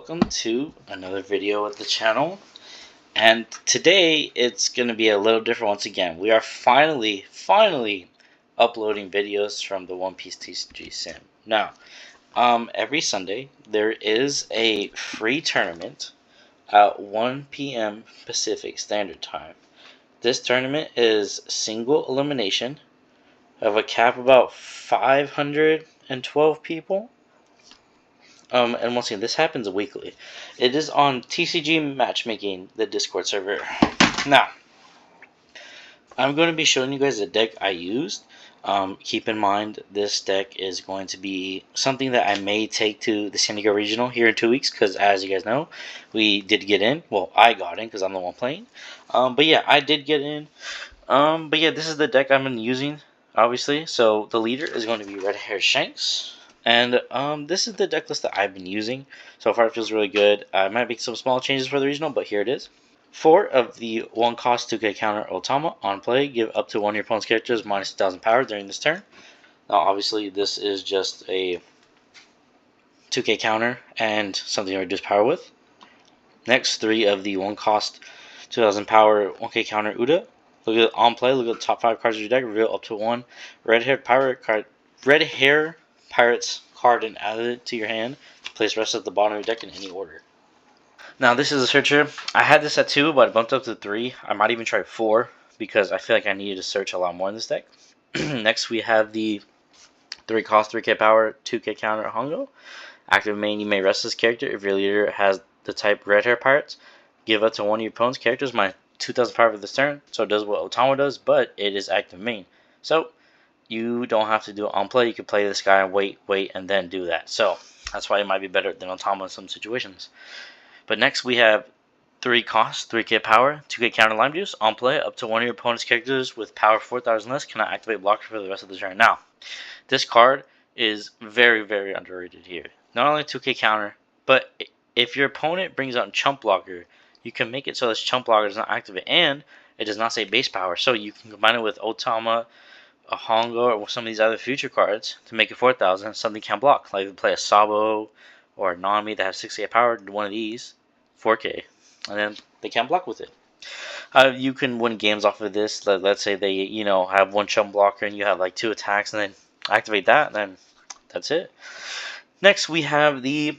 welcome to another video of the channel. And today it's going to be a little different once again. We are finally uploading videos from the OPTCG sim. Now, every Sunday there is a free tournament at 1 p.m. Pacific Standard Time. This tournament is single elimination of a cap about 512 people. And once again, this happens weekly. It is on TCG Matchmaking, the Discord server. Now, I'm going to be showing you guys the deck I used. Keep in mind, this deck is going to be something that I may take to the San Diego Regional here in 2 weeks, because as you guys know, we did get in. Well, I got in because I'm the one playing. But yeah, I did get in. But yeah, this is the deck I've been using, obviously. So the leader is going to be Red Hair Shanks. And this is the deck list that I've been using. So far it feels really good. I might make some small changes for the regional, but here it is. 4 of the 1 cost 2k counter Otama on play. Give up to one of your opponent's characters minus 1000 power during this turn. Now obviously this is just a 2k counter and something to reduce power with. Next, 3 of the 1 cost 2000 power 1k counter Uda. Look at on play, look at the top 5 cards of your deck, reveal up to 1 red hair Pirates card and add it to your hand to place the rest at the bottom of your deck in any order. Now this is a searcher. I had this at 2, but I bumped up to 3. I might even try 4 because I feel like I needed to search a lot more in this deck. Next we have the 3 cost 3k power 2k counter Hongo. Active main, you may rest this character if your leader has the type red hair pirates. Give up to one of your opponent's characters my 2000 power for this turn. So it does what Otama does, but it is active main. So you don't have to do it on play. You can play this guy and wait, and then do that. So that's why it might be better than Otama in some situations. But next we have 3 cost, 3k power, 2k counter lime juice. On play, up to one of your opponent's characters with power 4000 less cannot activate blocker for the rest of the turn. Now, this card is very underrated here. Not only 2k counter, but if your opponent brings out chump blocker, you can make it so this chump blocker does not activate, and it does not say base power. So you can combine it with Otama, a Hongo, or some of these other future cards to make it 4000. Something can block. Like if you play a Sabo or a Nami that has 6k power, one of these, 4k, and then they can't block with it. You can win games off of this. Let's say they have 1 chump blocker and you have like 2 attacks, and then activate that, and then that's it. Next we have the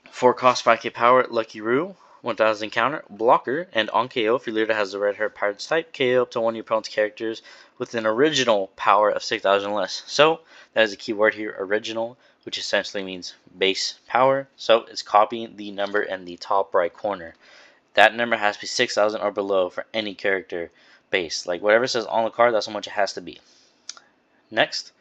4 cost 5k power Lucky Roo. 1000 counter blocker, and on KO if your leader has the red hair pirates type, KO up to one of your opponent's characters with an original power of 6000 less. So that is a key word here, original, which essentially means base power. So it's copying the number in the top right corner. That number has to be 6000 or below for any character base. Like whatever says on the card, that's how much it has to be. Next,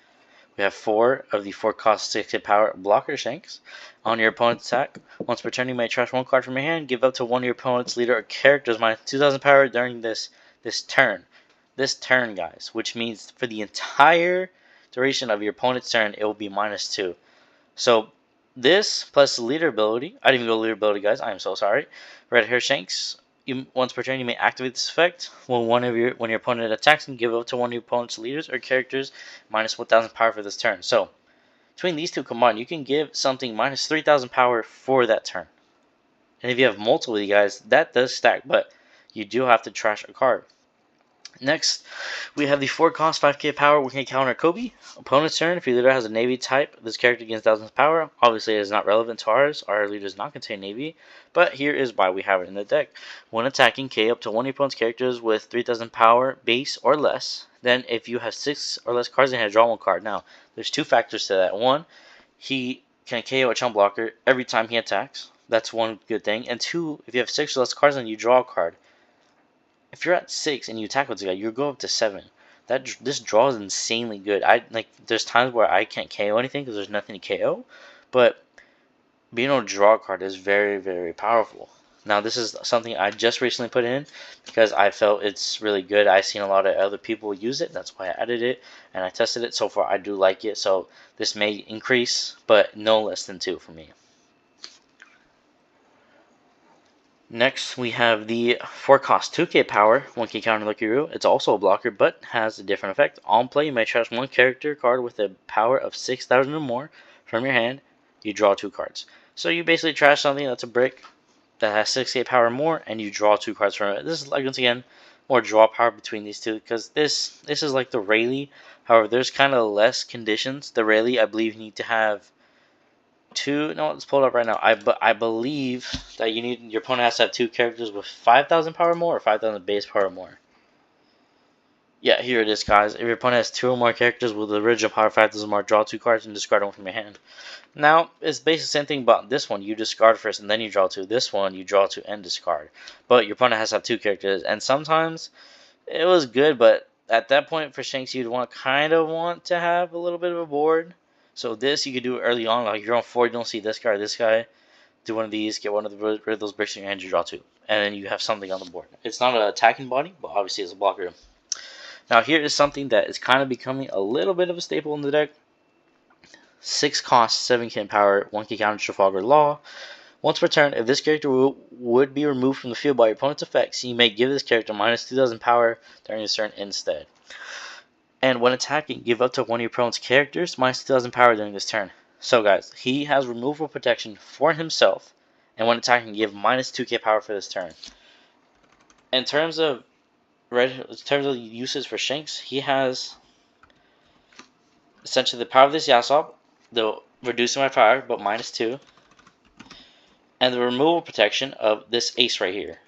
we have 4 of the 4 cost 6k power blocker Shanks. On your opponent's attack, once per turn you may trash 1 card from your hand. Give up to one of your opponent's leader or characters minus 2000 power during this turn. This turn, guys, which means for the entire duration of your opponent's turn, it will be minus 2. So this plus the leader ability. I didn't even go leader ability, guys. I am so sorry. Red hair Shanks. Once per turn, you may activate this effect when your opponent attacks and give up to one of your opponent's leaders or characters minus 1000 power for this turn. So between these two combined, you can give something minus 3000 power for that turn. And if you have multiple of you guys, that does stack, but you do have to trash a card. Next, we have the 4 cost 5k power 1k counter Kobe. Opponent's turn, if your leader has a Navy type, this character gains 1000 power. Obviously it is not relevant to ours. Our leader does not contain Navy, but here is why we have it in the deck. When attacking, K up to one of your opponent's characters with 3000 power base or less. Then if you have 6 or less cards in hand, draw 1 card. Now, there's 2 factors to that. 1, he can KO a chump blocker every time he attacks. That's one good thing. And 2, if you have 6 or less cards, then you draw a card. If you're at 6 and you attack with this guy, you go up to 7. This draw is insanely good. There's times where I can't KO anything because there's nothing to KO, but being able to draw a card is very powerful. Now this is something I just recently put in because I felt it's really good. I've seen a lot of other people use it. That's why I added it and I tested it. So far I do like it. So this may increase, but no less than 2 for me. Next, we have the 4 cost 2k power 1k counter Lucky Roo. It's also a blocker, but has a different effect. On play, you may trash 1 character card with a power of 6000 or more from your hand. You draw 2 cards. So you basically trash something that's a brick that has 68 power or more, and you draw 2 cards from it. This is like, once again, more draw power between these two, because this is like the Rayleigh. However, there's kind of less conditions. The Rayleigh, I believe, you need to have two. No, let's pull it up right now. I believe that your opponent has to have 2 characters with 5,000 power or more, or 5,000 base power or more. Yeah, here it is, guys. If your opponent has 2 or more characters with the original power 5,000 more, draw 2 cards and discard one from your hand. Now, it's basically the same thing about this one. You discard first and then you draw 2. This one, you draw 2 and discard. But your opponent has to have 2 characters. And sometimes it was good, but at that point for Shanks, you'd kind of want to have a little bit of a board. So this, you could do early on. Like you're on 4, you don't see this guy or this guy. Do one of these, get one of rid of those bricks in your hand, you draw 2. And then you have something on the board. It's not an attacking body, but obviously it's a blocker. Now here is something that is kind of becoming a little bit of a staple in the deck. 6 cost, 7 can power, 1 can counter Trafalgar Law. Once per turn, if this character would be removed from the field by your opponent's effects, you may give this character minus 2,000 power during his turn instead. And when attacking, give up to one of your opponent's characters minus 2,000 power during this turn. So guys, he has removal protection for himself, and when attacking, give minus 2k power for this turn. In terms of uses for Shanks, he has essentially the power of this Yasop, the reducing my power but minus 2, and the removal protection of this ace right here.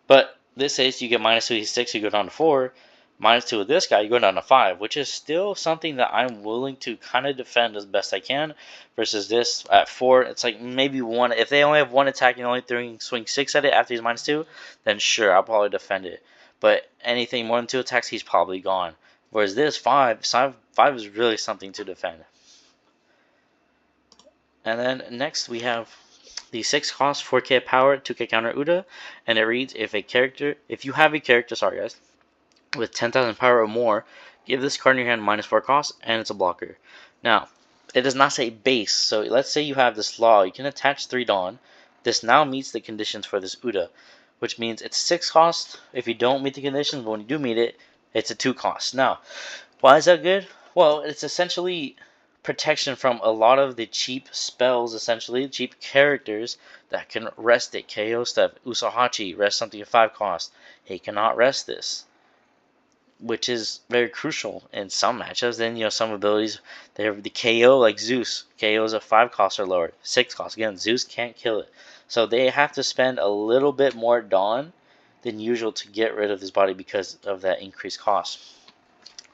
But this ace, you get minus 2, he's 6, you go down to 4. Minus 2 with this guy, you go down to 5, which is still something that I'm willing to kind of defend as best I can. Versus this at 4, it's like maybe 1. If they only have 1 attack and only swing 6 at it after he's minus 2, then sure, I'll probably defend it. But anything more than 2 attacks, he's probably gone. Whereas this 5 is really something to defend. And then next we have the 6 cost, 4k power, 2k counter Uda, and it reads if you have a character, sorry guys, with 10,000 power or more, give this card in your hand minus 4 cost, and it's a blocker. Now, it does not say base, so let's say you have this Law, you can attach 3 Dawn. This now meets the conditions for this Uda, which means it's 6 cost if you don't meet the conditions, but when you do meet it, it's a 2 cost. Now, why is that good? Well, it's essentially protection from a lot of the cheap spells, essentially cheap characters that can rest it. KO stuff. Usahachi rest something at 5 cost. He cannot rest this, which is very crucial in some matchups. Then some abilities, they have the KO, like Zeus. KO's a 5 cost or lower, 6 cost. Again, Zeus can't kill it, so they have to spend a little bit more Dawn than usual to get rid of this body because of that increased cost.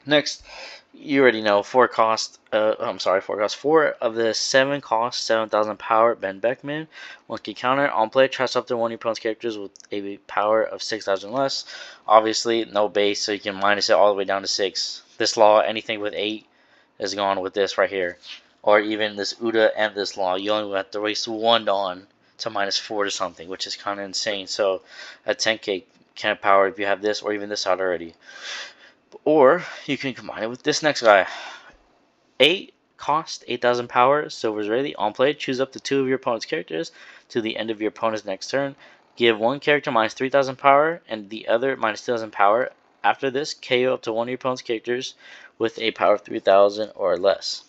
Next, you already know 4 cost. 4 of the 7 cost, 7,000 power. Ben Beckman, 1 can counter on play. Trash up to one of your opponent's characters with a power of 6,000 less. Obviously, no base, so you can minus it all the way down to 6. This Law, anything with 8 is gone with this right here, or even this Uda and this Law. You only have to waste 1 Dawn to minus 4 to something, which is kind of insane. So, a 10k can power if you have this, or even this out already. Or you can combine it with this next guy. 8 cost, 8,000 power, Silver Israeli. On play, choose up to 2 of your opponent's characters to the end of your opponent's next turn. Give one character minus 3,000 power and the other minus 2,000 power. After this, KO up to one of your opponent's characters with a power of 3,000 or less.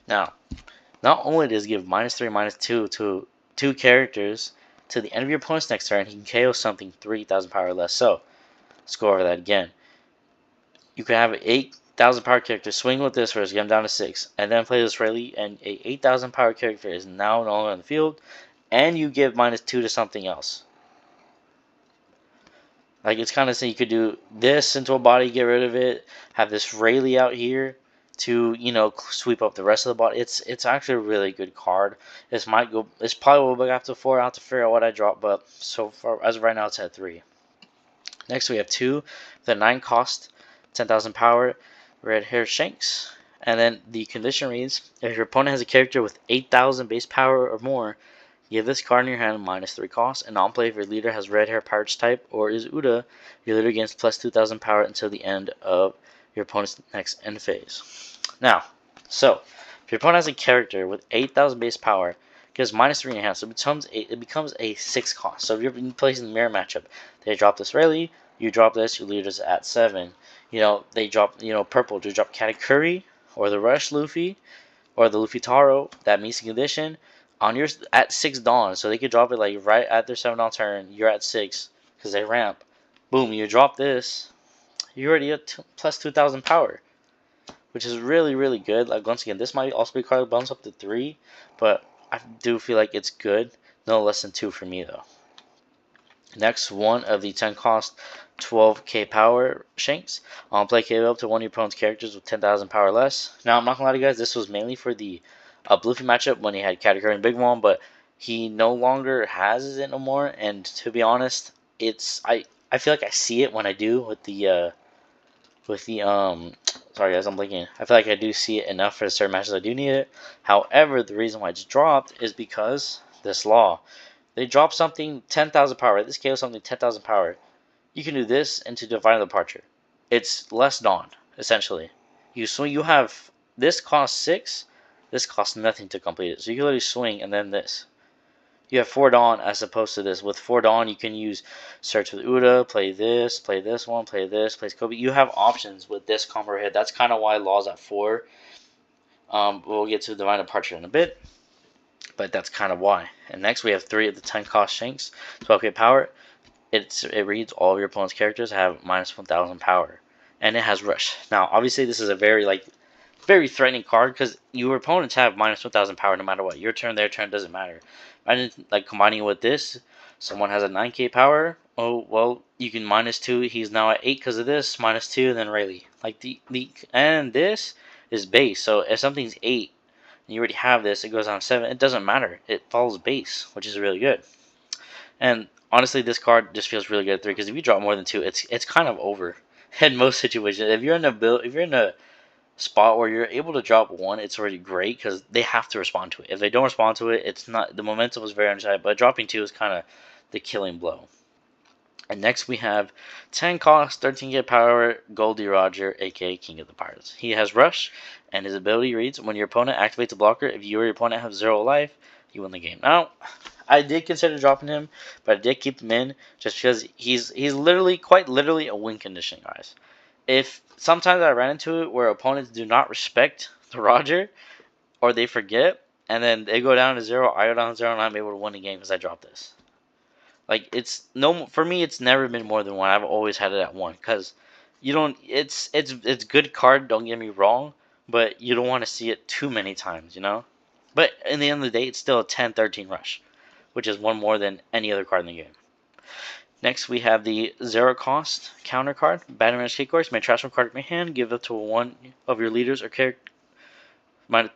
Now, not only does it give minus 3, minus 2 to 2 characters to the end of your opponent's next turn, he can KO something 3,000 power or less. So, let's go over that again. You can have an 8,000 power character swing with this first, get him down to 6, and then play this Rayleigh, and a 8,000 power character is now no longer on the field, and you give minus 2 to something else. Like, it's kind of saying you could do this into a body, get rid of it, have this Rayleigh out here to, sweep up the rest of the body. It's actually a really good card. It's probably will go after 4. I'll have to figure out what I drop, but so far, as of right now, it's at 3. Next, we have 2, the 9 cost, 10,000 power, red hair Shanks. And then the condition reads, if your opponent has a character with 8,000 base power or more, give this card in your hand minus 3 cost. And on play, if your leader has red hair Pirates type or is Uda, your leader gains plus 2,000 power until the end of your opponent's next end phase. Now, so if your opponent has a character with 8,000 base power, gives minus 3 in your hand, so it becomes a 6 cost. So if you're placing the mirror matchup, they drop this Rayleigh, you drop this, your leader's at 7. They drop, purple to drop Katakuri, or the Rush Luffy, or the Luffy Taro, that meets the condition. on your at 6 dawn, so they could drop it like right at their 7 dawn turn. You're at 6 because they ramp. Boom, you drop this. You're already at plus 2,000 power, which is really, really good. Like, once again, this might also be a card that bumps up to 3, but I do feel like it's good. No less than 2 for me, though. Next, one of the 10 cost 12k power Shanks. Play KO up to one of your opponent's characters with 10,000 power less. Now, I'm not gonna lie to you guys, this was mainly for the Bluefy matchup when he had category and Big One, but he no longer has it no more. And to be honest, I feel like I see it when I do with the sorry guys, I'm blinking. I feel like I do see it enough for certain matches I do need it. However, the reason why it's dropped is because this law. They drop something 10,000 power. Right? This KO something 10,000 power. You can do this into Divine Departure. It's less Dawn, essentially. You swing. You have this costs 6. This costs nothing to complete it. So you can literally swing and then this. You have 4 Dawn as opposed to this. With 4 Dawn, you can use Search with Uda, play this one, play this, play Kobe. You have options with this combo right here. That's kind of why Law's at 4. We'll get to Divine Departure in a bit, but that's kind of why. And next we have 3 of the 10 cost Shanks, 12k power. It reads all of your opponent's characters have minus 1,000 power, and it has Rush. Now, obviously, this is a very threatening card because your opponents have minus 1,000 power no matter what. Your turn, their turn, doesn't matter. Imagine like combining it with this. Someone has a 9k power. Oh well, you can minus 2. He's now at 8 because of this. Minus 2, and then Rayleigh. Like and this is base. So if something's 8 and you already have this, it goes on 7. It doesn't matter. It follows base, which is really good. And honestly, this card just feels really good at 3 because if you drop more than 2, it's kind of over in most situations. If you're in a spot where you're able to drop 1, it's already great because they have to respond to it. If they don't respond to it, it's not. The momentum was very undecided, but dropping 2 is kind of the killing blow. And next we have 10 cost, 13k power, Goldie Roger, aka King of the Pirates. He has Rush, and his ability reads, when your opponent activates a blocker, if you or your opponent have 0 life, you win the game. Now, I did consider dropping him, but I did keep him in just because he's literally, quite literally, a win condition, guys. If sometimes I ran into it where opponents do not respect the Roger, or they forget, and then they go down to 0, I go down to 0, and I'm able to win the game because I dropped this. Like, it's no, for me, it's never been more than 1. I've always had it at 1 because you don't. It's good card. Don't get me wrong, but you don't want to see it too many times, you know. But in the end of the day, it's still a 10-13 rush, which is 1 more than any other card in the game. Next, we have the 0 cost counter card. Batman Escape Course. May transfer card from your hand. Give it to one of your leaders or character.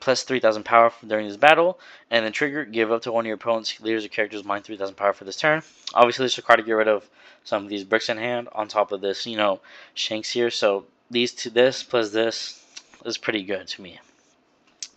Plus 3,000 power during this battle, and then trigger, give up to one of your opponent's leaders or characters minus 3,000 power for this turn. Obviously, this is a card to get rid of some of these bricks in hand on top of this, Shanks here. So these two, this plus this, is pretty good to me.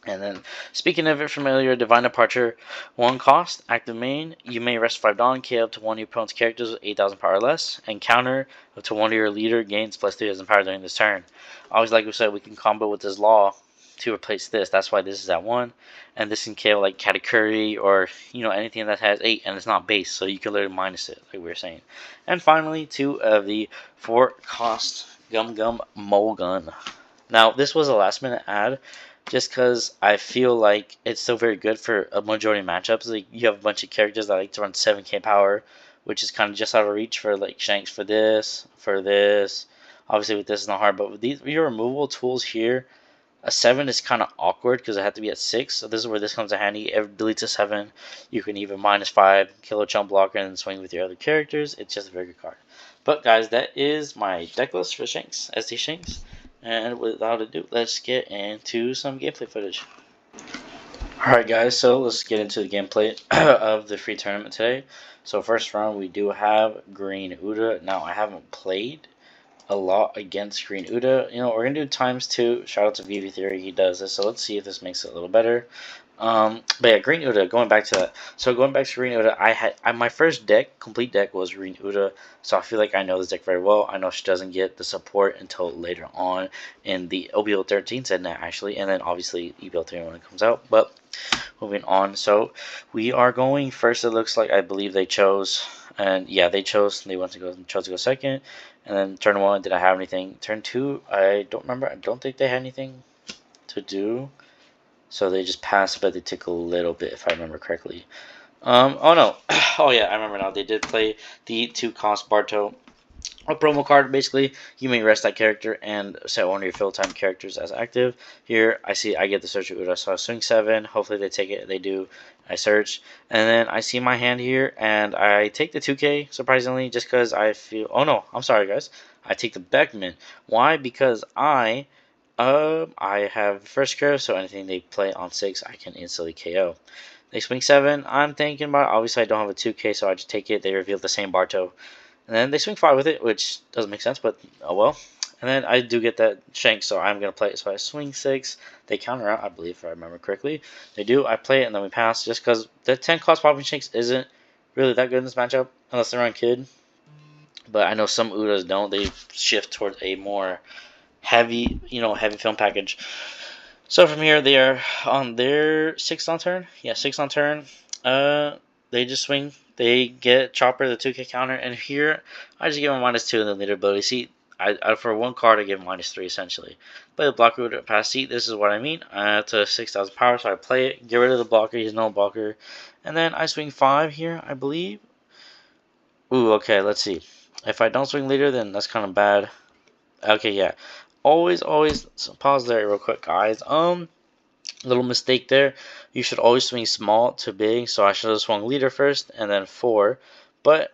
And then, speaking of it familiar, Divine Departure, 1 cost, active main. You may rest 5 Dawn, K up to one of your opponent's characters with 8,000 power or less, and counter up to one of your leader gains plus 3,000 power during this turn. Always, like we said, we can combo with this law to replace this. That's why this is at 1, and this can kill like Katakuri or anything that has 8 and it's not base, so you can literally minus it, like we were saying. And finally, 2 of the 4 cost Gum Gum Mole Gun. Now, this was a last minute add, just because I feel like it's still very good for a majority of matchups. Like, you have a bunch of characters that like to run 7k power, which is kind of just out of reach for like Shanks for this. Obviously, with this, it's not hard, but with your removal tools here, a 7 is kind of awkward because it had to be at 6. So this is where this comes in handy. If it deletes a 7, you can even minus 5, kill a chump blocker, and then swing with your other characters. It's just a very good card. But guys, that is my deck list for Shanks, SD Shanks. And without ado, let's get into some gameplay footage. Alright guys, so let's get into the gameplay of the free tournament today. So first round, we do have Green Uda. Now, I haven't played a lot against Green Uda. We're going to do _2. Shout out to VV Theory, he does this. So let's see if this makes it a little better. But yeah, Green Uda, going back to that. So going back to Green Uda, my first complete deck was Green Uda. So I feel like I know this deck very well. I know she doesn't get the support until later on in the OBL 13 set net, actually. And then obviously EBL 3 when it comes out. But moving on. So we are going first, it looks like. I believe they chose. And yeah, they chose. They chose to go second. And then turn 1, did I have anything? Turn 2, I don't remember. I don't think they had anything to do. So they just passed, but they took a little bit, if I remember correctly. Oh no. Oh yeah, I remember now. They did play the 2-cost Barto. A promo card, basically, you may rest that character and set one of your fill-time characters as active. Here, I see I get the search Uda, so I swing 7. Hopefully they take it. They do. I search. And then I see my hand here, and I take the 2K, surprisingly, just because I feel... Oh no, I'm sorry, guys. I take the Beckman. Why? Because I have first curve, so anything they play on 6, I can instantly KO. They swing 7. I'm thinking about it. Obviously, I don't have a 2K, so I just take it. They reveal the same Barto. And then they swing 5 with it, which doesn't make sense, but oh well. And then I do get that Shanks, so I'm going to play it. So I swing 6. They counter out, I believe, if I remember correctly. They do. I play it, and then we pass, just because the 10-cost popping Shanks isn't really that good in this matchup, unless they're on Kid. But I know some Udas don't. They shift towards a more heavy, heavy film package. So from here, they are on their 6th on turn. Yeah, 6th on turn. They just swing. They get Chopper, the 2K counter, and here I just give him -2 in the leader ability. See, I for one card I give him -3 essentially. Play the blocker with a pass seat. This is what I mean. To 6,000 power, so I play it. Get rid of the blocker. He's no blocker, and then I swing 5 here, I believe. Ooh, okay. Let's see. If I don't swing leader, then that's kind of bad. Okay, yeah. Always pause there real quick, guys. Little mistake there. You should always swing small to big, so I should have swung leader first and then 4. But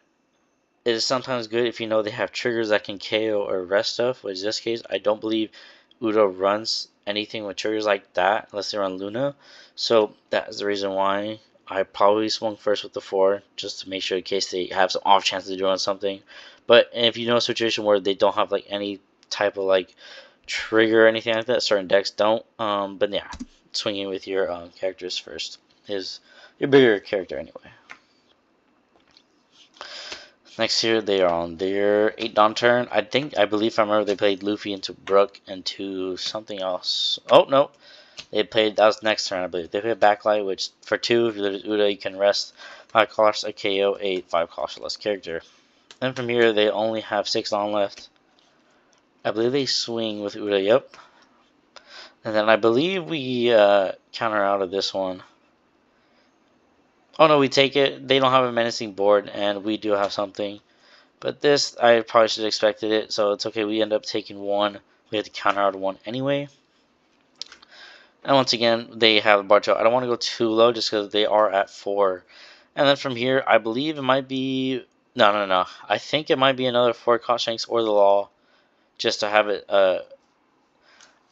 it is sometimes good if you know they have triggers that can KO or rest stuff, which in this case, I don't believe Udo runs anything with triggers like that unless they run Luna. So that is the reason why I probably swung first with the 4, just to make sure in case they have some off chances of doing something. But if you know a situation where they don't have like any type of like trigger or anything like that, certain decks don't. But yeah, swinging with your characters first is your bigger character anyway. Next here, they are on their 8 Dawn turn. I believe I remember they played Luffy into Brook into something else. Oh, no. That was next turn, I believe. They played Backlight, which for 2, if you lose Uda, you can rest 5 costs, a KO, 8, 5 costs or less character. Then from here, they only have 6 on left. I believe they swing with Uda, yep. And then I believe we counter out of this one. Oh no, we take it. They don't have a menacing board, and we do have something. But this, I probably should have expected it, so it's okay. We end up taking 1. We had to counter out 1 anyway. And once again, they have Barto. I don't want to go too low just because they are at 4. And then from here, I believe it might be... No. I think it might be another 4-cost Shanks or the Law, just to have it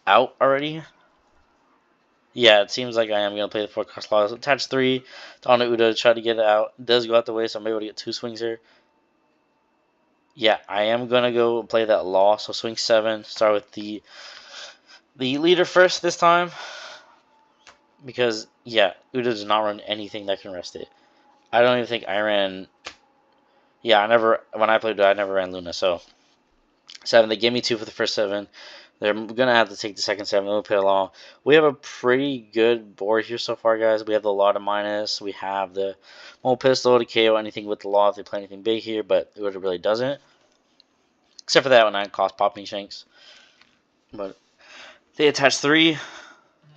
out already. Yeah, it seems like I am going to play the 4-cost Law. So attach 3 to Ana Uda to try to get it out. It does go out the way, so I'm able to get 2 swings here. Yeah, I am going to go play that Law. So swing 7. Start with the leader first this time. Because, yeah, Uda does not run anything that can rest it. I don't even think I ran... Yeah, when I played Uda, I never ran Luna. So, 7. They gave me 2 for the first 7. They're going to have to take the second 7. We'll play along. We have a pretty good board here so far, guys. We have the Law to minus. We have the Mole Pistol to KO anything with the Law if they play anything big here. But Uda really doesn't. Except for that 9-cost popping Shanks. But they attach 3.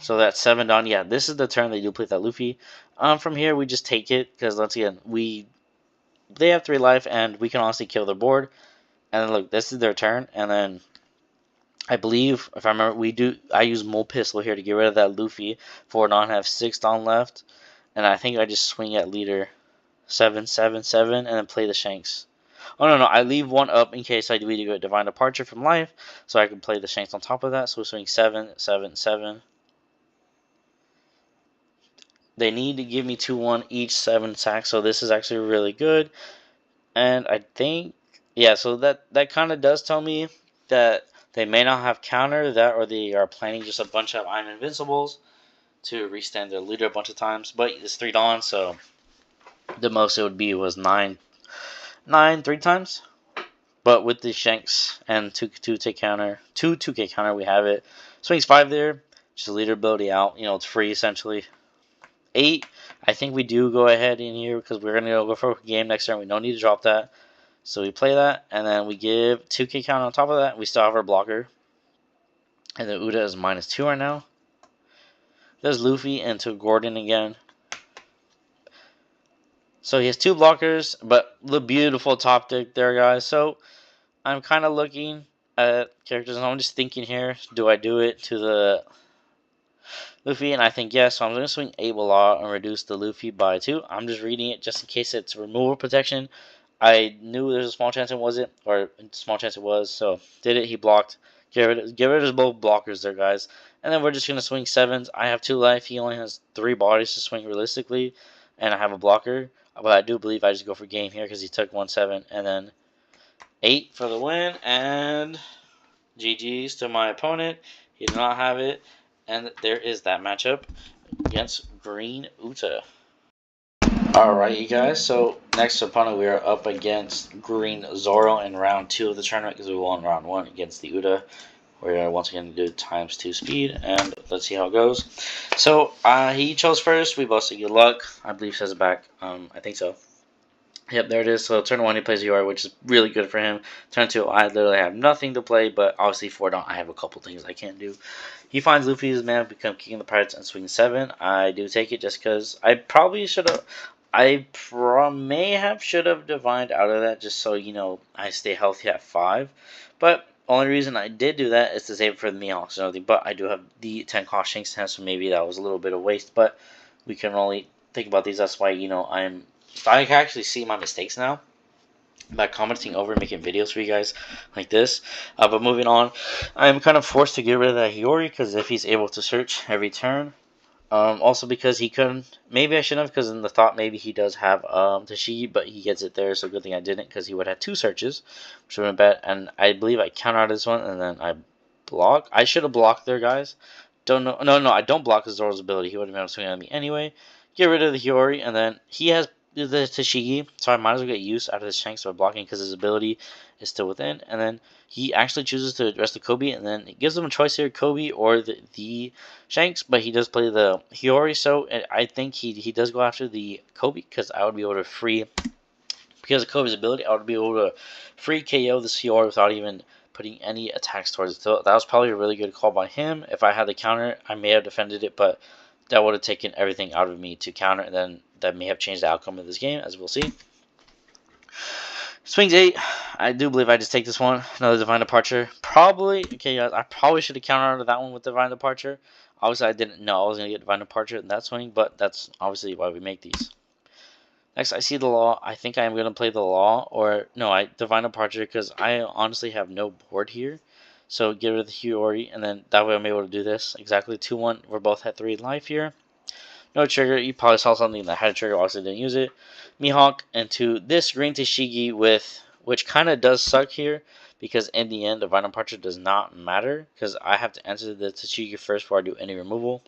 So that's 7 done. Yeah, this is the turn they do play that Luffy. From here, we just take it. Because, once again, they have 3 life. And we can honestly kill their board. And then, look, this is their turn. And then, I believe, if I remember, I use Mole Pistol here to get rid of that Luffy. For non have 6 down left. And I think I just swing at leader 7, 7, 7. And then play the Shanks. Oh, no. I leave 1 up in case I do a Divine Departure from life. So I can play the Shanks on top of that. So we swing 7, 7, 7. They need to give me 2-1 each 7 sacks, so this is actually really good. And I think, yeah, so that kind of does tell me that they may not have counter that, or they are planning just a bunch of I'm Invincibles to restand their leader a bunch of times. But it's 3 Dawn, so the most it would be was 9 3 times. But with the Shanks and 2K counter, we have it. Swings 5 there, just leader ability out. It's free essentially. 8, I think we do go ahead in here because we're going to go for a game next turn. We don't need to drop that. So we play that, and then we give 2K count on top of that. We still have our blocker. And then Uda is -2 right now. There's Luffy into Gordon again. So he has 2 blockers, but the beautiful top deck there, guys. So I'm kind of looking at characters, and I'm just thinking here, do I do it to the Luffy? And I think yes, so I'm going to swing Abelard and reduce the Luffy by 2. I'm just reading it just in case it's removal protection. I knew there's a small chance it wasn't, or a small chance it was, so did it. He blocked. Get rid of both blockers there, guys. And then we're just going to swing 7s. I have 2 life. He only has 3 bodies to swing realistically, and I have a blocker. But I do believe I just go for game here because he took 1-7, and then 8 for the win, and GG's to my opponent. He did not have it, and there is that matchup against Green Uta. Alright, you guys, so next opponent we are up against Green Zoro in round 2 of the tournament because we won round 1 against the Uta. We're once again do ×2 speed, and let's see how it goes. So he chose first. We both said good luck. I believe says it back. I think so. Yep, there it is. So turn 1 he plays UR, which is really good for him. Turn 2 I literally have nothing to play, but obviously 4 down I have a couple things I can't do. He finds Luffy's man, become king of the pirates, and swing 7. I do take it just because I probably should have. Should have divined out of that just so I stay healthy at 5. But only reason I did do that is to save it for the Mihawks and everything. But I do have the 10 cost Shanks 10, so maybe that was a little bit of waste. But we can only think about these. That's why I can actually see my mistakes now by commenting over and making videos for you guys like this. But moving on, I'm kind of forced to get rid of that Hiyori because if he's able to search every turn. Also because he couldn't, maybe I shouldn't have, because in the thought maybe he does have Tashigi, but he gets it there, so good thing I didn't, because he would have 2 searches, which would have been bad, and I believe I countered this one, and then I block. I should have blocked there, guys. Don't know, no, I don't block Zoro's ability, he would have been able to swing at me anyway. Get rid of the Hiyori, and then he has the Tashigi, so I might as well get use out of the Shanks by blocking, because his ability is still within, and then he actually chooses to address the Kobe, and then it gives him a choice here, Kobe or the Shanks, but he does play the Hiyori, so I think he does go after the Kobe, because I would be able to free, because of Kobe's ability, I would be able to free KO this Hiyori without even putting any attacks towards it. So that was probably a really good call by him. If I had the counter, I may have defended it, but that would have taken everything out of me to counter, and then that may have changed the outcome of this game, as we'll see. Swings 8. I do believe I just take this one. Another Divine Departure. Probably, okay guys, I probably should have countered that one with Divine Departure. Obviously I didn't know I was going to get Divine Departure in that swing, but that's obviously why we make these. Next, I see the Law. I think I am going to play the Law, or no, I Divine Departure, because I honestly have no board here. So get rid of the Hiyori, and then that way I'm able to do this. Exactly 2-1. We're both at 3 life here. No trigger. You probably saw something that had a trigger, obviously didn't use it. Mihawk into this Green Tashigi with, which kind of does suck here, because in the end, Divine Departure does not matter, because I have to answer the Tashigi first before I do any removal.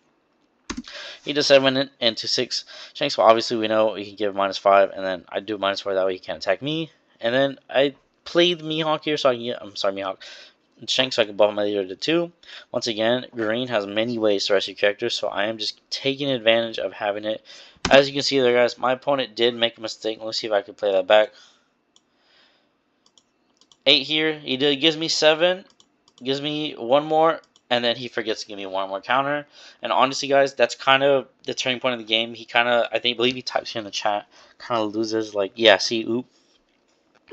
He does 7 into 6 Shanks, well obviously we know he can give -5, and then I do -4, that way he can't attack me. And then I played Mihawk here, so I can get, I'm sorry Mihawk, Shanks, so I can buff my leader to 2. Once again, Green has many ways to rescue characters, so I am just taking advantage of having it. As you can see there, guys, my opponent did make a mistake. Let's see if I can play that back. 8 here. He gives me 7, gives me 1 more, and then he forgets to give me 1 more counter. And honestly, guys, that's kind of the turning point of the game. He kind of, believe he types here in the chat, kind of loses, like, yeah, see, oop.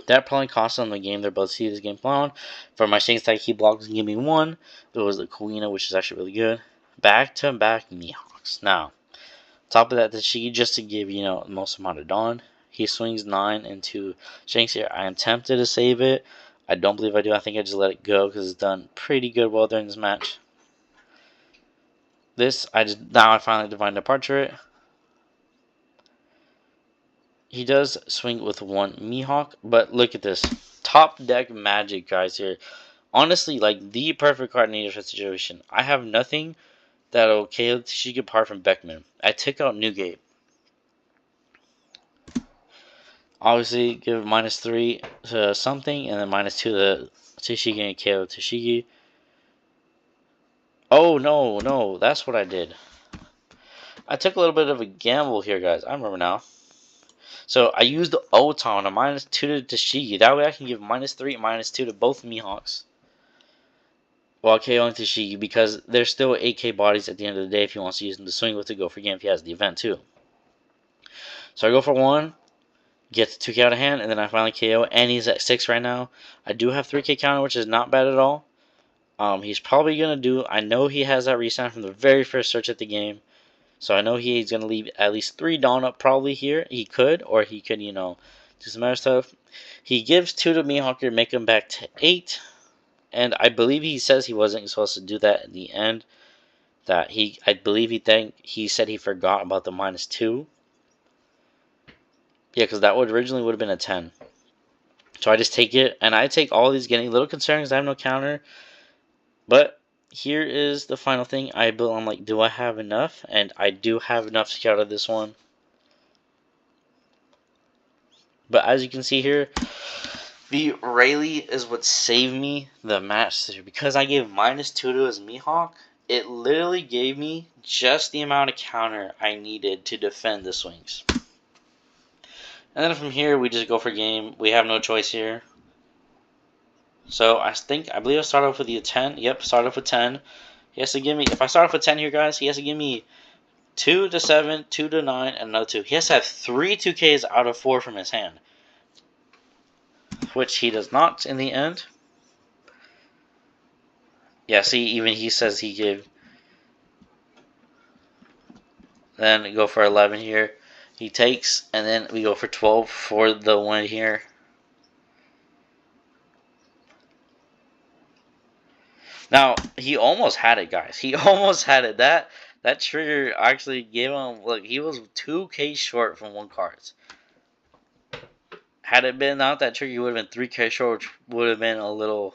That probably cost them the game. They're both see this game plan. For my Shanks tag, he blocks and give me 1. There was the Kuina, which is actually really good. Back to back Mihawks. Now, top of that, the Tashigi, just to give the most amount of Dawn. He swings 9 into Shanks here. I am tempted to save it. I don't believe I do. I think I just let it go because it's done pretty good well during this match. Now I finally Divine Departure it. He does swing with 1 Mihawk, but look at this. Top deck magic, guys, here. Honestly, like, the perfect card in either situation. I have nothing that'll KO Tashigi apart from Beckman. I took out Newgate. Obviously, give -3 to something, and then -2 to Tashigi and KO Tashigi. Oh, no, that's what I did. I took a little bit of a gamble here, guys. I remember now. So I used the Oton, a -2 to Tashigi. That way I can give -3, -2 to both Mihawks. while KOing Tashigi, because there's still 8k bodies at the end of the day if he wants to use them to swing with to go for game if he has the event too. So I go for 1, get the 2k out of hand, and then I finally KO, and he's at 6 right now. I do have 3k counter, which is not bad at all. He's probably going to do, I know he has that resign from the very first search at the game. So I know he's going to leave at least 3 Dawn up probably here. He could, or he could, you know, do some other stuff. He gives 2 to Mihawker, make him back to 8. And I believe he says he wasn't supposed to do that at the end. I believe he said he forgot about the -2. Yeah, because that originally would have been a 10. So I just take it, and I take all these, getting a little concerned because I have no counter. But here is the final thing. I'm like, do I have enough? And I do have enough to get out of this one. But as you can see here, the Rayleigh is what saved me the match. Because I gave -2 to his Mihawk, it literally gave me just the amount of counter I needed to defend the swings. And then from here, we just go for game. We have no choice here. So I believe I start off with the 10. Yep, start off with 10. He has to give me, if I start off with 10 here, guys, he has to give me 2 to 7, 2 to 9, and another 2. He has to have 3 2Ks out of 4 from his hand, which he does not in the end. Yeah, see, even he says he gave. Then go for 11 here. He takes, and then we go for 12 for the win here. Now, he almost had it, guys. He almost had it. That trigger actually gave him, look, he was 2k short from 1 card. Had it been out that trigger, he would have been 3k short, which would have been a little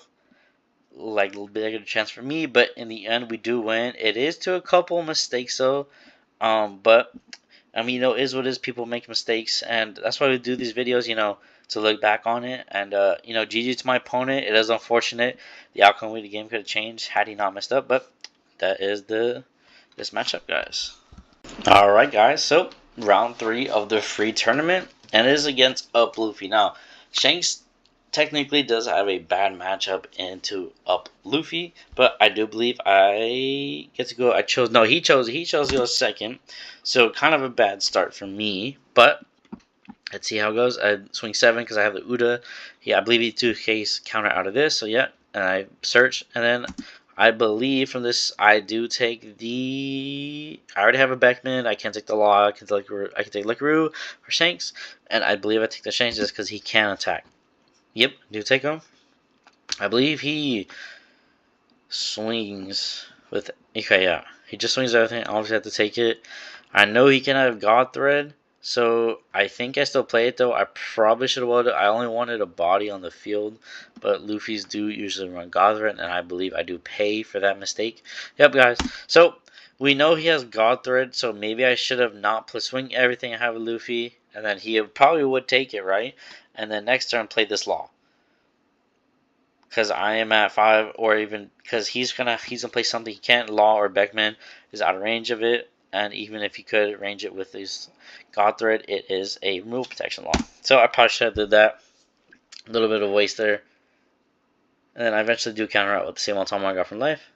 bigger chance for me. But in the end, we do win. It is to a couple mistakes, though. But I mean, you know, it is what it is. People make mistakes, and that's why we do these videos, you know, to look back on it. And you know, GG to my opponent. It is unfortunate. The outcome of the game could have changed had he not messed up, but that is this matchup, guys. All right, guys. So round 3 of the free tournament, and it is against Up Luffy. Now, Shanks technically does have a bad matchup into Up Luffy, but I do believe I get to go. He chose to go second, so kind of a bad start for me. But let's see how it goes. I swing 7 because I have the Uda. Yeah, I believe he 2K's counter out of this. So yeah, and I search, and then I believe from this I do take the. I already have a Beckman. I can't take the Law. I can take Likaroo or Shanks, and I believe I take the Shanks just because he can attack. Yep, do take him. I believe he swings with. Okay, yeah. He just swings everything. I obviously have to take it. I know he can have God Thread, so I think I still play it though. I probably should have wanted. I only wanted a body on the field, but Luffy's do usually run God Thread, and I believe I do pay for that mistake. Yep, guys. So we know he has God Thread, so maybe I should have not swing everything I have with Luffy, and then he probably would take it, right? And then next turn play this Law. Because I am at 5, or even because he's gonna play something he can't. Law or Beckman is out of range of it, and even if he could range it with his God Thread, it is a removal protection Law. So I probably should have did that. A little bit of a waste there. And then I eventually do counter out with the same automaton I got from life.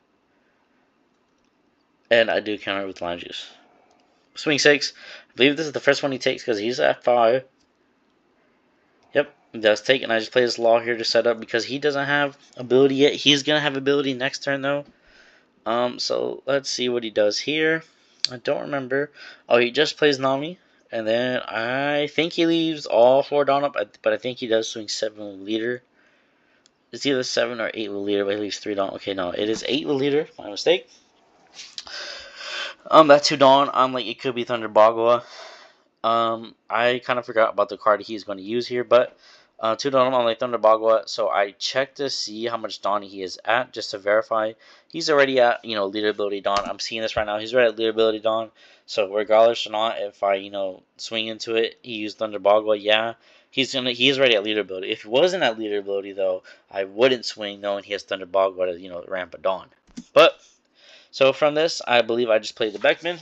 And I do counter with Lime Juice. Swing 6. I believe this is the first one he takes because he's at 5. Yep, he does take, and I just play this Law here to set up because he doesn't have ability yet. He's going to have ability next turn, though. So let's see what he does here. I don't remember. Oh, he just plays Nami, and then I think he leaves all 4 down up, but I think he does swing 7 with leader. It's either 7 or 8 with leader, but he leaves 3 down. Okay, no, it is 8 with leader. My mistake. That 2 Dawn, I'm like, it could be Thunder Bagua. I kind of forgot about the card he's going to use here, but 2 Dawn on like Thunder Bagua, so I checked to see how much Dawn he is at, just to verify. He's already at, you know, leader ability Dawn. I'm seeing this right now. He's right at leader ability Dawn, so regardless or not, if I, you know, swing into it, he used Thunder Bagua, yeah, he is already at leader ability. If he wasn't at leader ability, though, I wouldn't swing knowing he has Thunder Bagua to, you know, ramp a Dawn. But, so from this, I believe I just played the Beckman.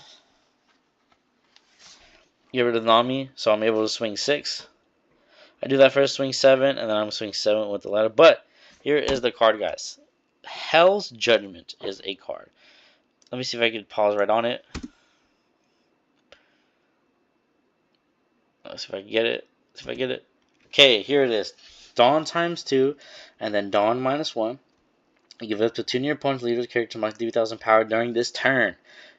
Get rid of Nami, so I'm able to swing 6. I do that first, swing 7, and then I'm swing 7 with the ladder. But here is the card, guys. Hell's Judgment is a card. Let me see if I can pause right on it. Let's see if I can get it. See if I get it. Okay, here it is. Dawn ×2, and then Dawn -1. You give it up to 2 near opponent's leader's character minus 3,000 power during this turn.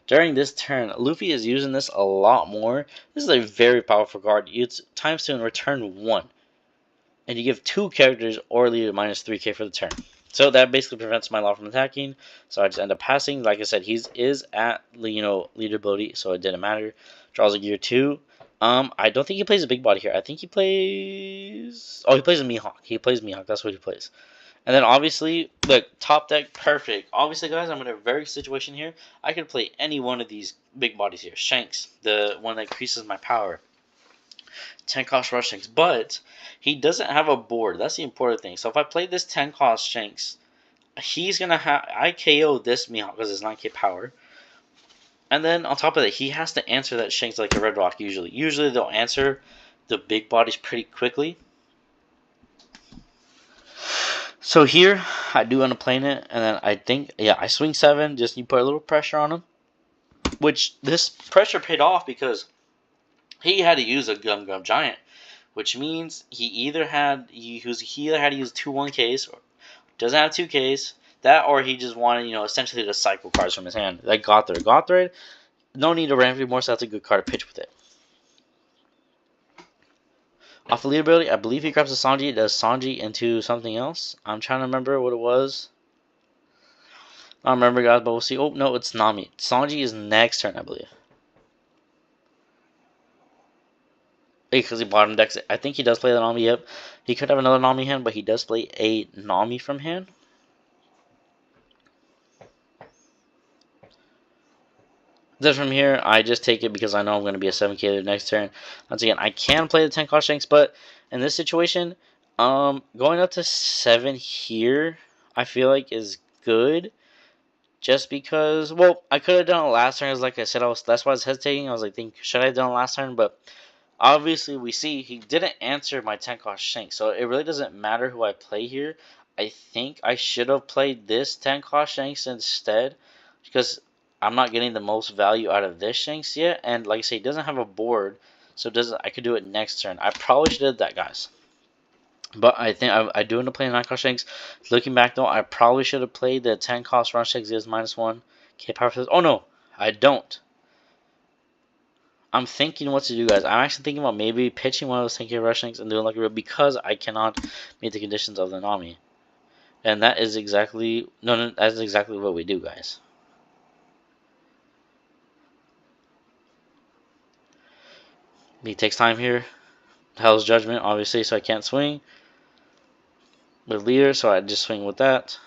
During this turn, Luffy is using this a lot more. This is a very powerful card. It's ×2 and return 1. And you give 2 characters or leader minus 3k for the turn. So that basically prevents my law from attacking. So I just end up passing. Like I said, he is at leader ability, so it didn't matter. Draws a gear 2. I don't think he plays a big body here. I think he plays. Oh, he plays a Mihawk. He plays Mihawk. That's what he plays. And then obviously, look, top deck, perfect. Obviously, guys, I'm in a very situation here. I could play any one of these big bodies here. Shanks, the one that increases my power. 10 cost rush Shanks. But he doesn't have a board. That's the important thing. So if I play this 10 cost Shanks, he's going to have... I KO this Mihawk because it's 9k power. And then on top of that, he has to answer that Shanks like a Red Rock usually. Usually they'll answer the big bodies pretty quickly. So here, I do end up playing it, and then I think, yeah, I swing 7, just you put a little pressure on him. Which, this pressure paid off because he had to use a Gum Gum Giant. Which means he either had to use 2 1Ks, or doesn't have 2Ks, that or he just wanted, essentially to cycle cards from his hand. Like Gothard. Gothard, no need to ramp anymore, so that's a good card to pitch with it. Off the leader ability, I believe he grabs a Sanji. It does Sanji into something else. I'm trying to remember what it was. I don't remember, guys, but we'll see. Oh, no, it's Nami. Sanji is next turn, I believe. Because he bottom decks it. I think he does play the Nami, yep. He could have another Nami hand, but he does play a Nami from hand. Then from here, I just take it because I know I'm going to be a 7k the next turn. Once again, I can play the 10 cost Shanks, but in this situation, going up to 7 here, I feel like is good. Just because, well, I could have done it last turn. As like I said, that's why I was hesitating. I was like, should I have done it last turn? But obviously, we see he didn't answer my 10 cost Shanks, so it really doesn't matter who I play here. I think I should have played this 10 cost Shanks instead, because I'm not getting the most value out of this Shanks yet, and like I say, he doesn't have a board, so I could do it next turn. I probably should have did that, guys. But I think I do end up playing 9 cost Shanks. Looking back though, I probably should have played the 10 cost Run Shanks is -1. K power for this. Oh no, I don't. I'm thinking what to do, guys. I'm actually thinking about maybe pitching one of those 10k Rush Shanks and doing Lucky Road because I cannot meet the conditions of the Nami. And that is exactly that's exactly what we do, guys. He takes time here. Hell's Judgment, obviously, so I can't swing with leader, so I just swing with that.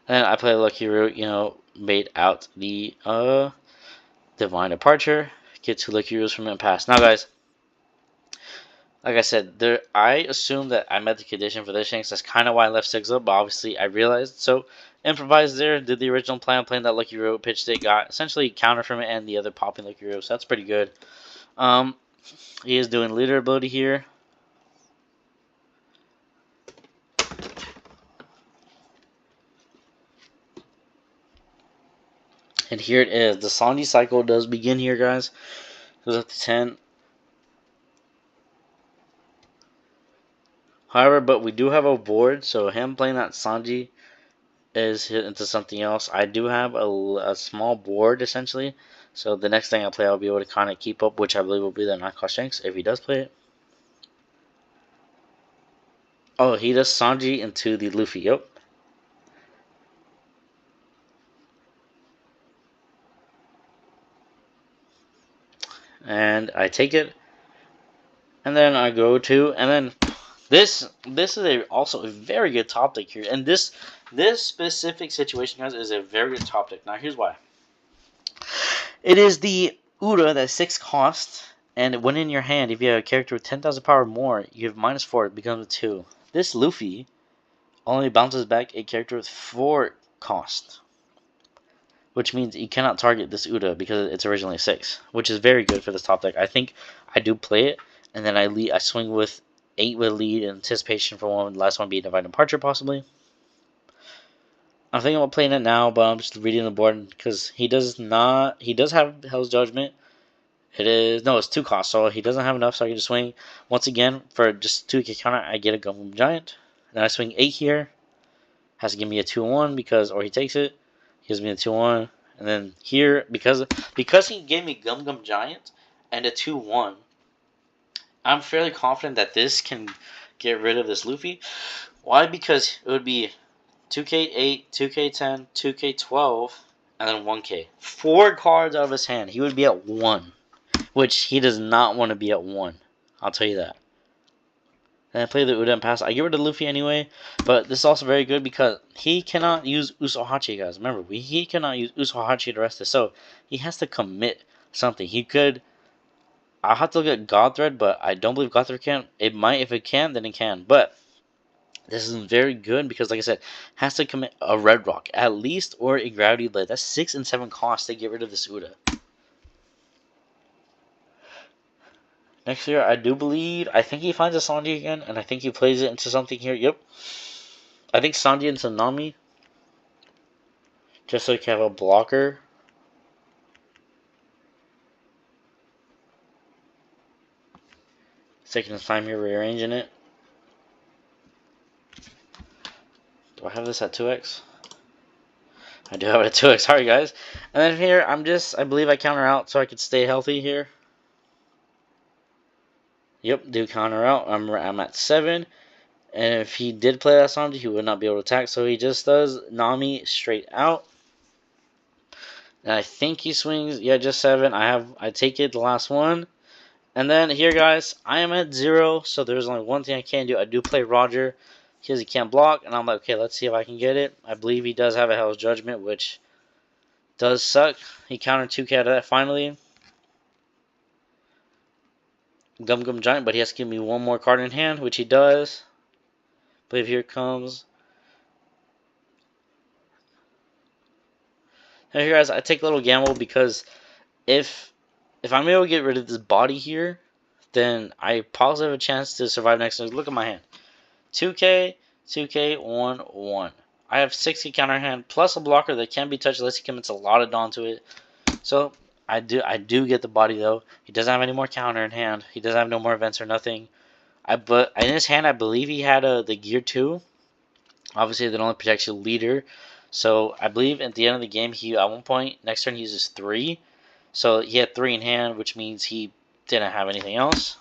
And I play Lucky Root, bait out the Divine Departure, get 2 Lucky Roots from it and pass. Now, guys, like I said, I assumed that I met the condition for this Shanks. That's kind of why I left 6 up, but obviously I realized. So, improvised there, did the original plan, playing that Lucky Root, pitched it, got essentially counter from it and the other popping Lucky Root, so that's pretty good. He is doing leader ability here. And here it is. The Sanji cycle does begin here, guys. Goes up to 10. However, but we do have a board, so him playing that Sanji is hit into something else. I do have a small board, essentially. So the next thing I play, I'll be able to kind of keep up, which I believe will be the 9 cost Shanks, if he does play it. Oh, he does Sanji into the Luffy, yep. And I take it. And then I go to, and then this is also a very good top deck here. And this specific situation, guys, is a very good top deck. Now, here's why. It is the Ura, that's 6 cost, and when in your hand, if you have a character with 10,000 power or more, you have -4, it becomes a 2. This Luffy only bounces back a character with 4 cost, which means you cannot target this Uda because it's originally 6, which is very good for this top deck. I think I do play it, and then I swing with 8 with lead in anticipation for one, the last one being Divine Departure possibly. I'm thinking about playing it now, but I'm just reading the board because he does have Hell's Judgment. It's 2 costs, so he doesn't have enough, so I can just swing. Once again, for just 2 counter, I get a Gum Giant. Then I swing 8 here. Has to give me a 2-1 or he takes it. He gives me a 2-1. And then here, because he gave me Gum Giant and a 2-1, I'm fairly confident that this can get rid of this Luffy. Why? Because it would be 2K8, 2K10, 2K12, and then 1K. 4 cards out of his hand. He would be at 1, which he does not want to be at 1. I'll tell you that. And I play the Udon Pass. I get rid of Luffy anyway, but this is also very good because he cannot use Usohachi, guys. Remember, he cannot use Usohachi to rest this, so he has to commit something. He could. I'll have to look at Godthread, but I don't believe Godthread can. It might. If it can, then it can. But this is very good because, like I said, has to commit a Red Rock at least or a Gravity Blade. That's 6 and 7 costs to get rid of this Uda. Next year, I think he finds a Sanji again, and I think he plays it into something here. Yep. I think Sanji into Nami, just so he can have a blocker. He's taking his time here rearranging it. Do I have this at 2x? I do have it at 2x. Sorry, guys. And then here, I believe I counter out so I could stay healthy here. Yep, do counter out. I'm at 7. And if he did play that Sanji, he would not be able to attack. So he just does Nami straight out. And I think he swings, yeah, just 7. I take it, the last one. And then here, guys, I am at 0. So there's only one thing I can do. I do play Roger because he can't block. And I'm like, okay, let's see if I can get it. I believe he does have a Hell's Judgment, which does suck. He countered 2K out of that finally. Gum Giant, but he has to give me one more card in hand, which he does. I believe here comes. Now here, guys, I take a little gamble because if I'm able to get rid of this body here, then I possibly have a chance to survive next turn. Look at my hand. 2K, 2K, 1, 1. I have 60 counter hand plus a blocker that can't be touched unless he commits a lot of Dawn to it. So I do get the body though. He doesn't have any more counter in hand. He doesn't have no more events or nothing. But in his hand, I believe he had the gear 2. Obviously, that only protects your leader. So I believe at the end of the game, he at one point next turn he uses 3. So he had 3 in hand, which means he didn't have anything else.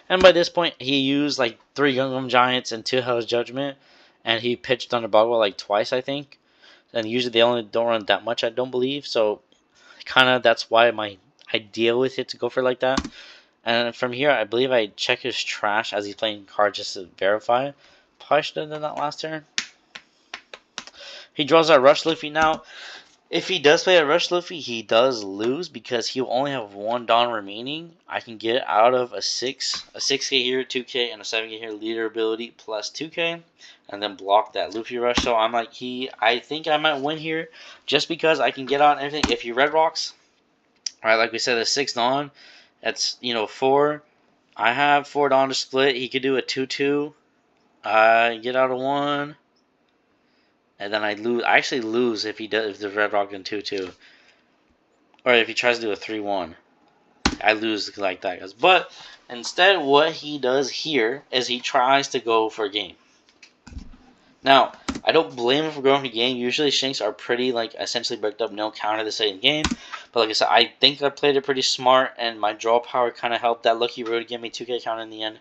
And by this point, he used like 3 Gungam Giants and 2 Hell's Judgment, and he pitched Thunder Bagua like twice, I think. And usually they only don't run that much, I don't believe. So kind of that's why my idea with it to go for like that. And from here, I believe I check his trash as he's playing cards just to verify. Probably should have done that last turn. He draws out Rush Luffy now. If he does play a Rush Luffy, he does lose because he'll only have 1 Dawn remaining. I can get out of a 6K here, 2K, and a 7K here leader ability plus 2K, and then block that Luffy Rush. So I'm like, I think I might win here just because I can get out everything. If he Red Rocks, alright, like we said, a 6 Dawn, that's 4. I have 4 Dawn to split. He could do a 2-2. I get out of 1. And then I lose. I actually lose if the Red Rock in 2-2, or if he tries to do a 3-1. I lose like that, guys. But instead, what he does here is he tries to go for a game. Now, I don't blame him for going for a game. Usually, Shanks are pretty essentially bricked up, no counter the same game. But like I said, I think I played it pretty smart, and my draw power kind of helped. That lucky road gave me 2K counter in the end,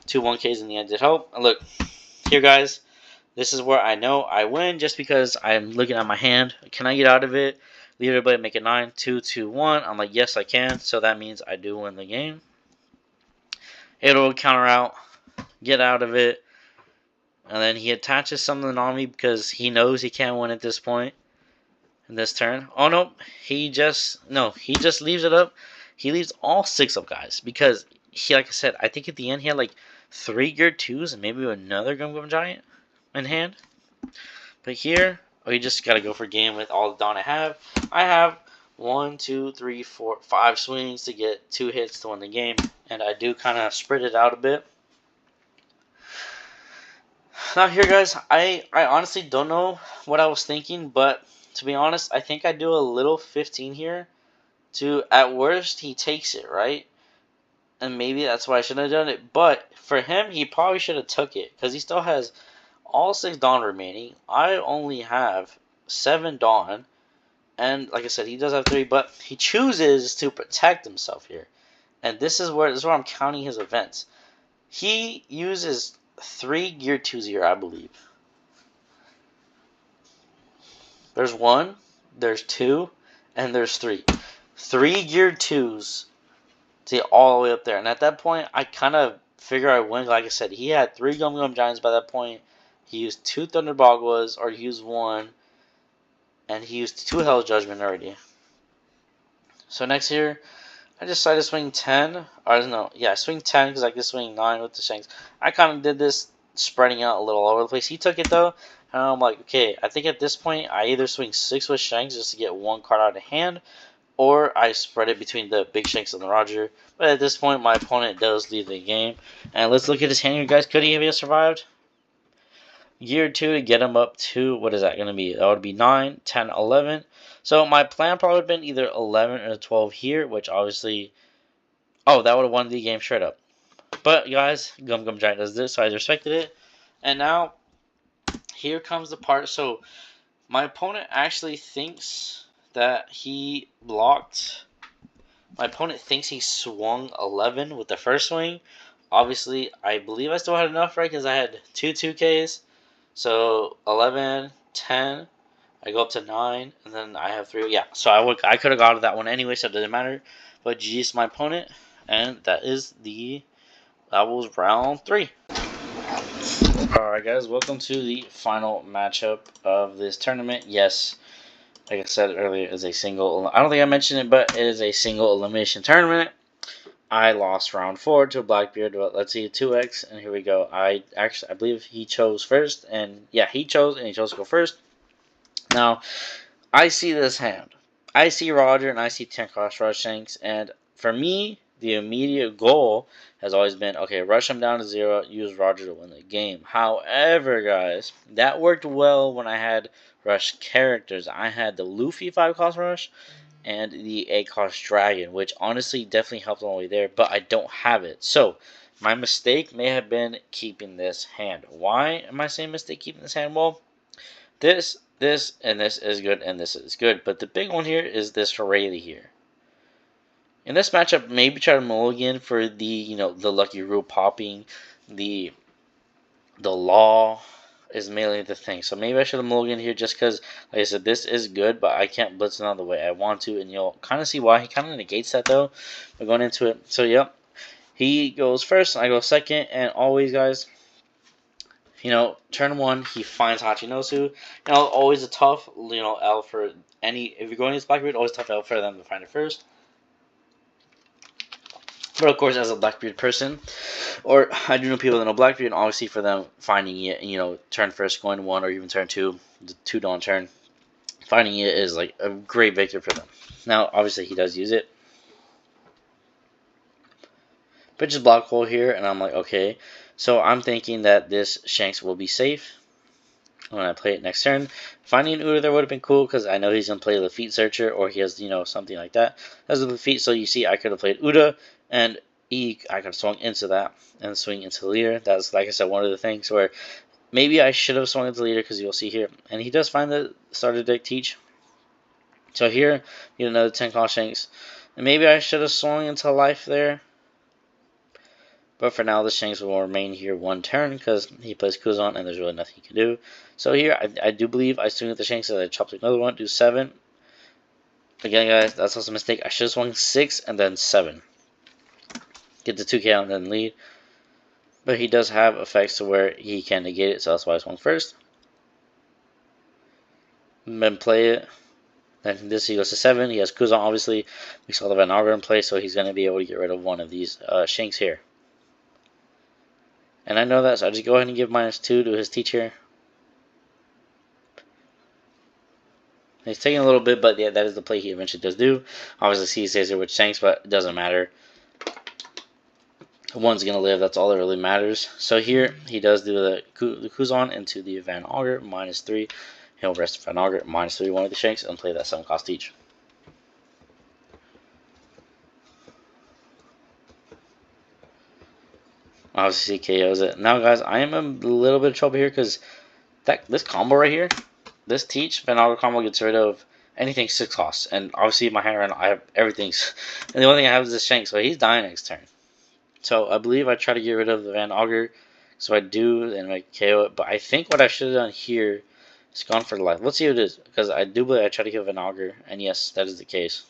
2 1Ks in the end did help. And look here, guys. This is where I know I win just because I'm looking at my hand. Can I get out of it? Leave everybody, make it 9, 2, 2, 1. I'm like, yes, I can. So that means I do win the game. It'll counter out, get out of it. And then he attaches something on me because he knows he can't win at this point in this turn. Oh, no. He just leaves it up. He leaves all 6 up, guys. Because, like I said, I think at the end he had 3 Gear 2s and maybe another Gum Giant in hand. But here, you just gotta go for a game with all the Dawn I have. I have 1, 2, 3, 4, 5 swings to get 2 hits to win the game, and I do kind of spread it out a bit. Now here, guys, I honestly don't know what I was thinking, but to be honest, I think I do a little 15 here. To at worst he takes it, right? And maybe that's why I shouldn't have done it. But for him, he probably should have took it because he still has all 6 Dawn remaining. I only have 7 Dawn, and like I said, he does have 3, but he chooses to protect himself here. And this is where I'm counting his events. He uses 3 Gear 2-0, I believe. There's 1, there's 2, and there's 3. 3 Gear 2s to all the way up there. And at that point, I kind of figure I win. Like I said, he had 3 Gum Gum Giants by that point. He used 2 Thunder Bagwas, or he used 1. And he used 2 Hell's Judgment already. So next here, I decided to swing 10. Or no, yeah, swing 10 because I could swing 9 with the Shanks. I kind of did this spreading out a little all over the place. He took it though. And I'm like, okay, I think at this point, I either swing 6 with Shanks just to get 1 card out of hand, or I spread it between the Big Shanks and the Roger. But at this point, my opponent does leave the game. And let's look at his hand here, guys. Could he have survived? Gear 2 to get him up to, what is that going to be? That would be 9, 10, 11. So my plan probably would have been either 11 or 12 here, which obviously... Oh, that would have won the game straight up. But, guys, Gum Gum Giant does this, so I respected it. And now, here comes the part. So, my opponent actually thinks that he blocked. My opponent thinks he swung 11 with the first swing. Obviously, I believe I still had enough, right? Because I had 2 2Ks. So, 11, 10. I go up to 9, and then I have 3. Yeah, so I could have got that one anyway, so it doesn't matter. But GG's my opponent, and that was round 3. Alright, guys, welcome to the final matchup of this tournament. Yes, like I said earlier, is a single. I don't think I mentioned it, but it is a single elimination tournament. I lost round 4 to Blackbeard. But let's see, 2x, and here we go. I believe he chose first, and yeah, he chose to go first. Now, I see this hand. I see Roger, and I see 10 cost Rush Shanks, and for me, the immediate goal has always been, okay, rush him down to 0, use Roger to win the game. However, guys, that worked well when I had rush characters. I had the Luffy 5 cost rush and the 8 cost dragon, which honestly definitely helped on the way there, but I don't have it. So, my mistake may have been keeping this hand. Why am I saying mistake keeping this hand? Well, this, and this is good, and this is good. But the big one here is this Rayleigh here. In this matchup, maybe try to mulligan for the, the Lucky Rule popping, the law is mainly the thing. So maybe I should have mulligan here just because, like I said, this is good, but I can't blitz it on the way I want to, and you'll kind of see why. He kind of negates that, though. We're going into it. So, yep. He goes first, I go second, and always, guys, turn 1, he finds Hachinosu. Always a tough, L for any, if you're going against Blackbeard, always tough L for them to find it first. But of course, as a Blackbeard person, or I do know people that know Blackbeard, and obviously for them finding it, turn first, going 1, or even turn 2, the 2 Dawn turn, finding it is like a great victory for them. Now, obviously, he does use it. But just block hole here, and I'm like, okay. So I'm thinking that this Shanks will be safe when I play it next turn. Finding an Uda there would have been cool because I know he's going to play Lafitte Searcher, or he has, something like that. That's the Lafitte, so you see I could have played Uda, and I could have swung into that and swing into the leader. That's, like I said, one of the things where maybe I should have swung into the leader because you'll see here. And he does find the starter deck teach. So here, you get another 10 call Shanks. And maybe I should have swung into life there. But for now, the Shanks will remain here 1 turn because he plays Kuzan and there's really nothing he can do. So here, I do believe I swing with the Shanks and I chop another one, do 7. Again, guys, that's also a mistake. I should have swung 6 and then 7. Get the 2K out and then lead. But he does have effects to where he can negate it, so that's why I swung first. Then play it. Then this he goes to 7. He has Kuzan, obviously. We saw the Van Auger in play, so he's going to be able to get rid of one of these Shanks here. And I know that, so I just go ahead and give -2 to his teacher. He's taking a little bit, but yeah, that is the play he eventually does do. Obviously, he stays here with Shanks, but it doesn't matter. One's gonna live. That's all that really matters. So here he does do the Kuzan into the Van Augur -3. He'll rest Van Augur -3 one of the Shanks and play that 7 cost each. Obviously KOs it. Now guys, I am in a little bit of trouble here because this combo right here, this Teach Van Augur combo gets rid of anything 6 costs. And obviously in my hand right now I have everything's, and the only thing I have is this Shank, so he's dying next turn. So I believe I try to get rid of the Van Augur. So I do, and I KO it. But I think what I should have done here is gone for the life. Let's see what it is. Because I do believe I try to kill Van Augur. And yes, that is the case.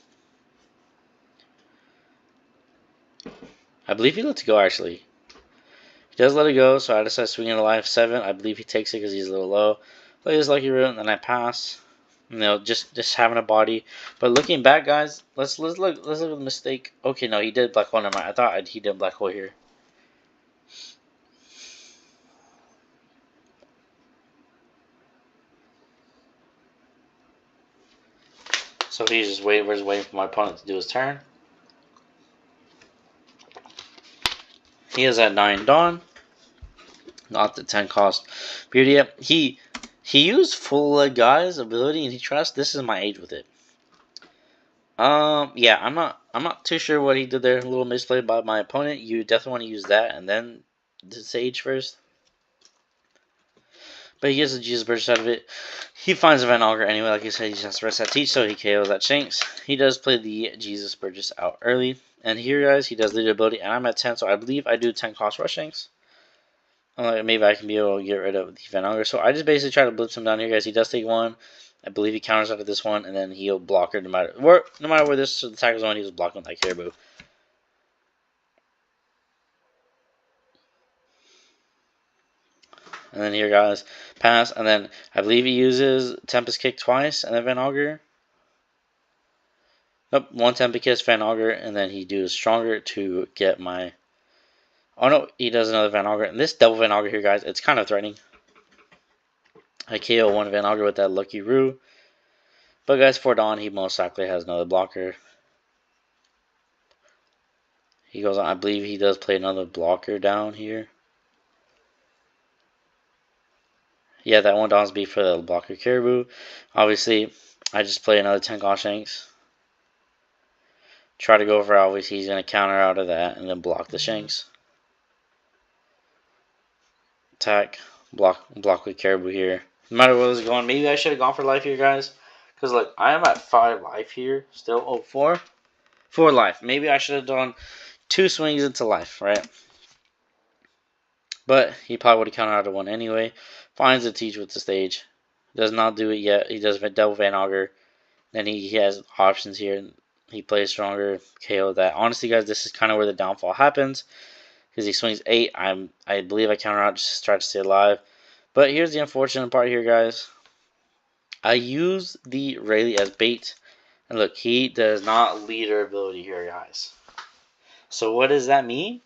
I believe he lets it go actually. He does let it go, so I decide swinging a life 7. I believe he takes it because he's a little low. Play his lucky route, and then I pass. You know, just having a body. But looking back, guys, let's look at the mistake. Okay, no, he did black hole. Never mind. I thought he did black hole here. So he's just waiting. We're just waiting for my opponent to do his turn. He is at 9 Dawn. Not the 10 cost. Beauty. He used full guy's ability and he trusts. This is my age with it. Yeah, I'm not too sure what he did there. A little misplay by my opponent. You definitely want to use that and then the Sage first. But he gets a Jesus Burst out of it. He finds a Van Augur anyway. Like I said, he just has to rest that Teach, so he KOs that Shanks. He does play the Jesus Burgess out early. And here, guys, he does lead ability, and I'm at 10, so I believe I do 10 cost rush Shanks. Maybe I can be able to get rid of the Van Augur. So I just basically try to blitz him down here, guys. He does take 1. I believe he counters out of this one, and then he'll block her no matter where this attack is on. He was blocking that Caribou. And then here, guys, pass, and then I believe he uses Tempest Kick twice, and then Van Augur. Nope, 1 Tempest Kick, Van Augur, and then he does Stronger to get my... Oh no, he does another Van Augur. And this double Van Augur here, guys, it's kind of threatening. I KO 1 Van Augur with that Lucky Roo. But guys, for Dawn, he most likely has another blocker. He goes on, I believe he does play another blocker down here. Yeah, that one Dawn's be for the blocker Caribou. Obviously, I just play another 10 cost Shanks. Try to go for obviously he's going to counter out of that and then block the Shanks. Attack, block with Caribou here. No matter where this is going, maybe I should have gone for life here, guys. Because look, I am at 5 life here still. Oh, 4? 4 life. Maybe I should have done 2 swings into life, right? But he probably would have countered out of 1 anyway. Finds a Teach with the stage. Does not do it yet. He does double Van Augur. Then he has options here. He plays Stronger. KO that. Honestly, guys, this is kind of where the downfall happens. Because he swings 8. I believe I counter out just to try to stay alive. But here's the unfortunate part here, guys. I use the Rayleigh as bait. And look, he does not lead her ability here, guys. So what does that mean?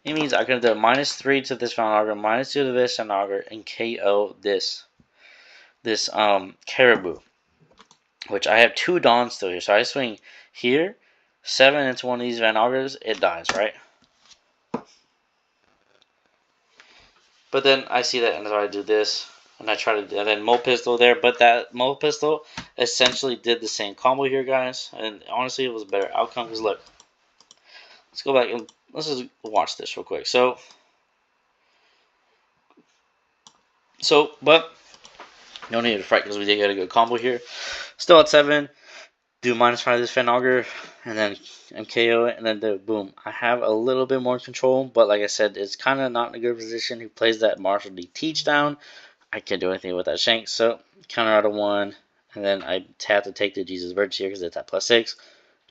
It means I can do -3 to this Van Augur, -2 to this Van Augur, and KO this Caribou. Which I have 2 Dawns still here. So I swing here, 7 into one of these Van Augurs, it dies, right? But then I see that, and so I do this, and I try to, and then Mo Pistol there, but that Mo Pistol essentially did the same combo here, guys, and honestly, it was a better outcome, because look, let's go back, and let's just watch this real quick. But, no need to fright, because we did get a good combo here. Still at 7, do -5 to this Van Augur, and then MKO it, and then boom. I have a little bit more control, but like I said, it's kind of not in a good position. He plays that Marshall D Teach down. I can't do anything with that Shanks, so counter out of 1, and then I have to take the Jesus Virtue here because it's at +6.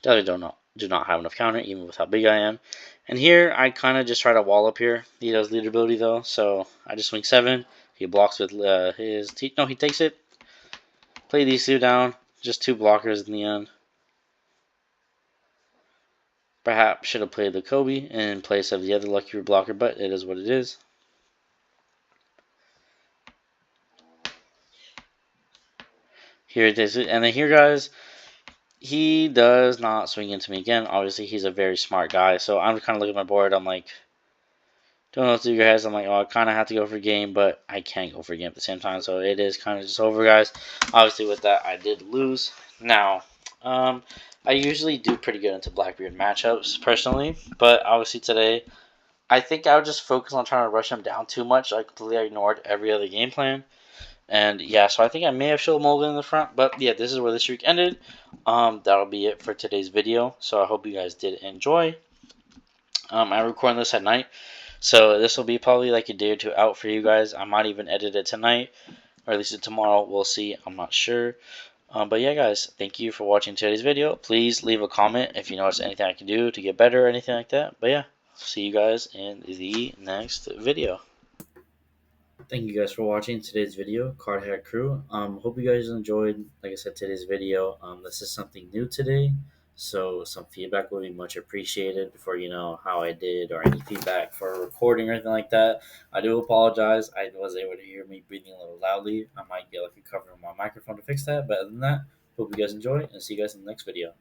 Definitely do not have enough counter, even with how big I am. And here, I kind of just try to wall up here. He does lead ability, though, so I just swing 7. He blocks with his Teach. No, he takes it. Play these 2 down. Just 2 blockers in the end. Perhaps should have played the Kobe in place of the other Lucky blocker, but it is what it is. Here it is. And then here, guys, he does not swing into me again. Obviously, he's a very smart guy. So I'm kind of looking at my board. I'm like, going through your heads. I'm like, oh, I kind of have to go for game, but I can't go for game at the same time. So it is kind of just over, guys. Obviously, with that, I did lose. Now, I usually do pretty good into Blackbeard matchups personally, but obviously today, I think I would just focus on trying to rush him down too much. I completely ignored every other game plan. And yeah, so I think I may have showed Mulligan in the front, but yeah, this is where the streak ended. That'll be it for today's video. So I hope you guys did enjoy. I'm recording this at night, so this will be probably like a day or two out for you guys. I might even edit it tonight, or at least tomorrow. We'll see. I'm not sure. But yeah, guys, thank you for watching today's video. Please leave a comment if you notice anything I can do to get better or anything like that. But yeah, see you guys in the next video. Thank you guys for watching today's video, Card Hack Crew. Hope you guys enjoyed, like I said, today's video. This is something new today, so some feedback would be much appreciated for how I did or any feedback for a recording or anything like that. I do apologize. I was able to hear me breathing a little loudly. I might get like a cover on my microphone to fix that, but other than that, hope you guys enjoy and see you guys in the next video.